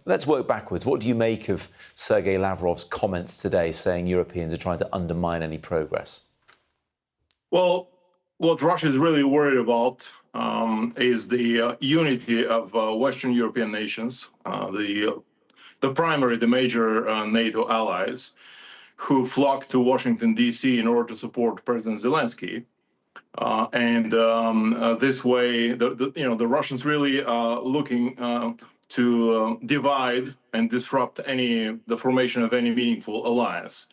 Let's work backwards. What do you make of Sergey Lavrov's comments today saying Europeans are trying to undermine any progress? Well, what Russia is really worried about is the unity of Western European nations, the major NATO allies, who flocked to Washington, D.C. in order to support President Zelensky. This way, the Russians really looking to divide and disrupt the formation of any meaningful alliance.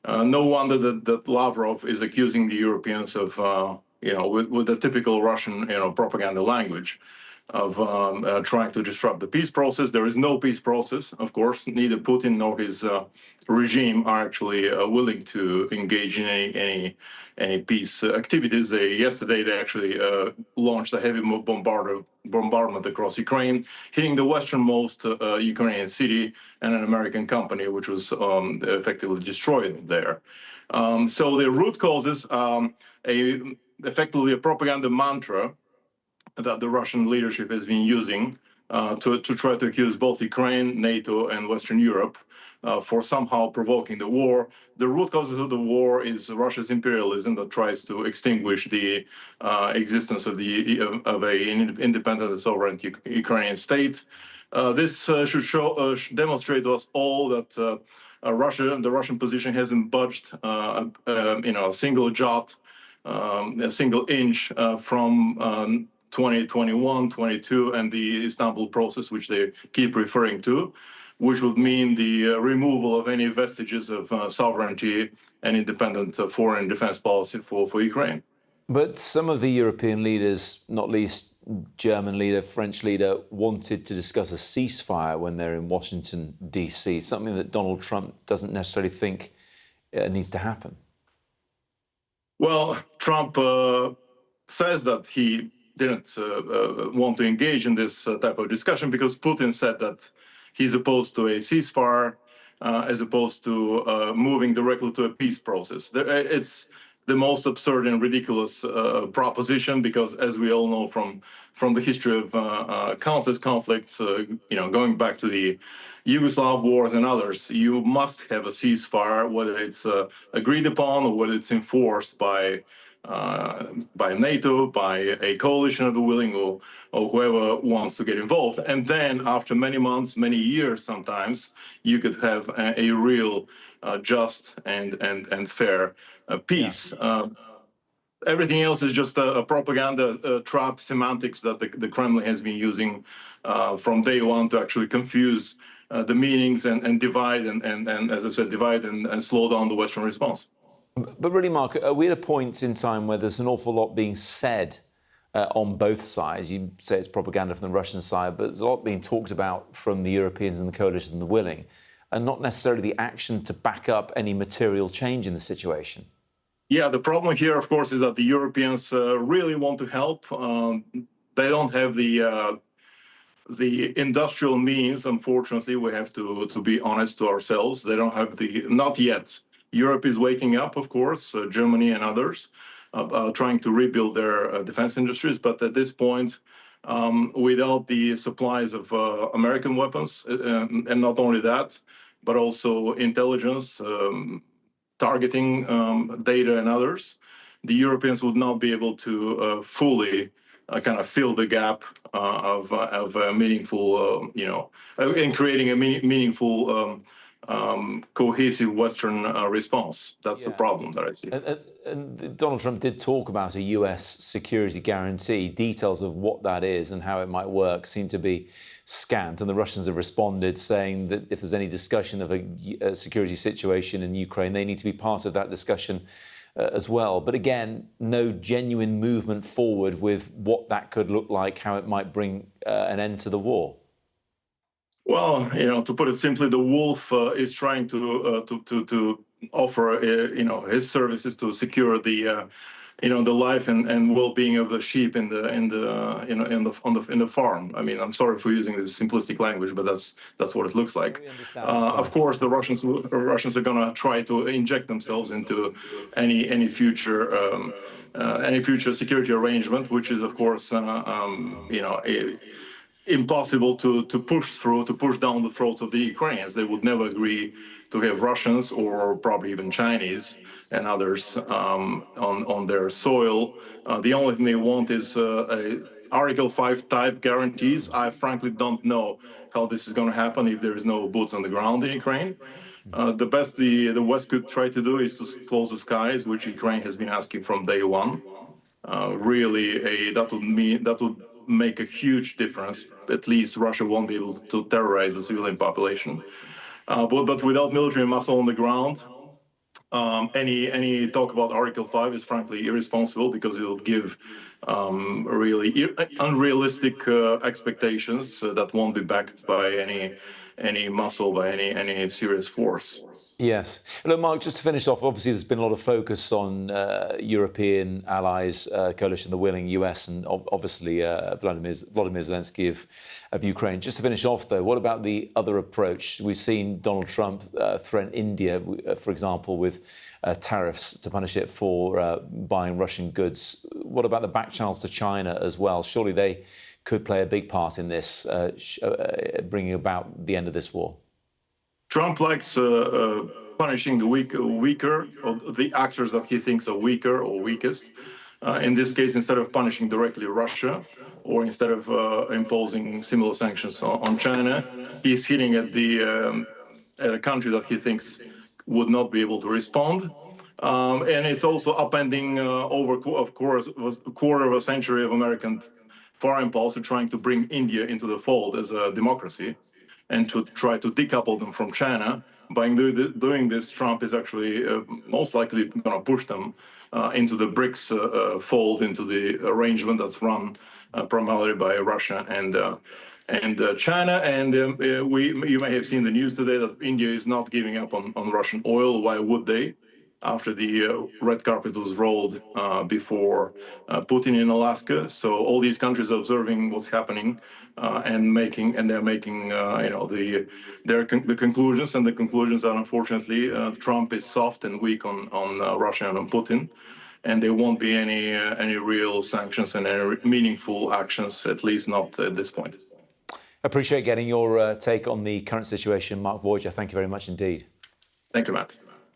No wonder that Lavrov is accusing the Europeans of, with the typical Russian, propaganda language, of trying to disrupt the peace process. There is no peace process, of course. Neither Putin nor his regime are actually willing to engage in any peace activities. Yesterday they actually launched a heavy bombardment across Ukraine, hitting the westernmost Ukrainian city and an American company, which was effectively destroyed there. So the root causes effectively a propaganda mantra that the Russian leadership has been using to try to accuse both Ukraine, NATO, and Western Europe for somehow provoking the war. The root causes of the war is Russia's imperialism that tries to extinguish the existence of an independent and sovereign Ukrainian state. This should demonstrate to us all that the Russian position hasn't budged, a single jot, a single inch from 2021, 22, and the Istanbul process, which they keep referring to, which would mean the removal of any vestiges of sovereignty and independent foreign defense policy for Ukraine. But some of the European leaders, not least German leader, French leader, wanted to discuss a ceasefire when they're in Washington, D.C., something that Donald Trump doesn't necessarily think needs to happen. Well, Trump says that he didn't want to engage in this type of discussion because Putin said that he's opposed to a ceasefire as opposed to moving directly to a peace process. It's the most absurd and ridiculous proposition because, as we all know from the history of countless conflicts, going back to the Yugoslav wars and others, you must have a ceasefire, whether it's agreed upon or whether it's enforced by NATO, by a coalition of the willing, or whoever wants to get involved. And then after many months, many years sometimes, you could have a real just and fair peace. Yeah. Everything else is just a propaganda trap semantics that the Kremlin has been using from day one to actually confuse the meanings and divide and as I said, divide and slow down the Western response. But really, Mark, are we at a point in time where there's an awful lot being said on both sides? You say it's propaganda from the Russian side, but there's a lot being talked about from the Europeans and the coalition and the willing, and not necessarily the action to back up any material change in the situation. Yeah, the problem here, of course, is that the Europeans really want to help. They don't have the industrial means. Unfortunately, we have to be honest to ourselves. They don't have not yet. Europe is waking up, of course, Germany and others, trying to rebuild their defense industries. But at this point, without the supplies of American weapons, and not only that, but also intelligence, targeting data and others, the Europeans would not be able to fully kind of fill the gap of a meaningful, in creating a meaningful cohesive Western response. That's the problem that I see. And Donald Trump did talk about a US security guarantee. Details of what that is and how it might work seem to be scant. And the Russians have responded saying that if there's any discussion of a security situation in Ukraine, they need to be part of that discussion as well. But again, no genuine movement forward with what that could look like, how it might bring an end to the war. Well, to put it simply, the wolf is trying to offer, his services to secure the, the life and well-being of the sheep in the farm. I mean, I'm sorry for using this simplistic language, but that's what it looks like. Of course, the Russians are going to try to inject themselves into any future security arrangement, which is, of course, impossible to push down the throats of the Ukrainians. They would never agree to have Russians or probably even Chinese and others on their soil. The only thing they want is Article 5 type guarantees. I frankly don't know how this is going to happen if there is no boots on the ground in Ukraine. The best the West could try to do is to close the skies, which Ukraine has been asking from day one. Really, that would make a huge difference. At least Russia won't be able to terrorize the civilian population. But without military muscle on the ground, any talk about Article 5 is frankly irresponsible because it will give really unrealistic expectations that won't be backed by any muscle, by any serious force. Yes. Look, Mark, just to finish off, obviously there's been a lot of focus on European allies, coalition, the willing US, and obviously Volodymyr Zelensky of Ukraine. Just to finish off, though, what about the other approach? We've seen Donald Trump threaten India, for example, with tariffs to punish it for buying Russian goods. What about the back channels to China as well? Surely they could play a big part in this, bringing about the end of this war. Trump likes punishing the weaker, or the actors that he thinks are weaker or weakest. In this case, instead of punishing directly Russia, or instead of imposing similar sanctions on China, he's hitting at a country that he thinks would not be able to respond. And it's also upending of course, a quarter of a century of American foreign policy, trying to bring India into the fold as a democracy, and to try to decouple them from China. By doing this, Trump is actually most likely going to push them into the BRICS fold, into the arrangement that's run primarily by Russia and China. And you may have seen the news today that India is not giving up on Russian oil. Why would they? After the red carpet was rolled before Putin in Alaska, so all these countries are observing what's happening and they're making the conclusions, and the conclusions are unfortunately Trump is soft and weak on Russia and on Putin, and there won't be any real sanctions and any meaningful actions, at least not at this point. Appreciate getting your take on the current situation, Mark Voyger. Thank you very much indeed. Thank you, Matt.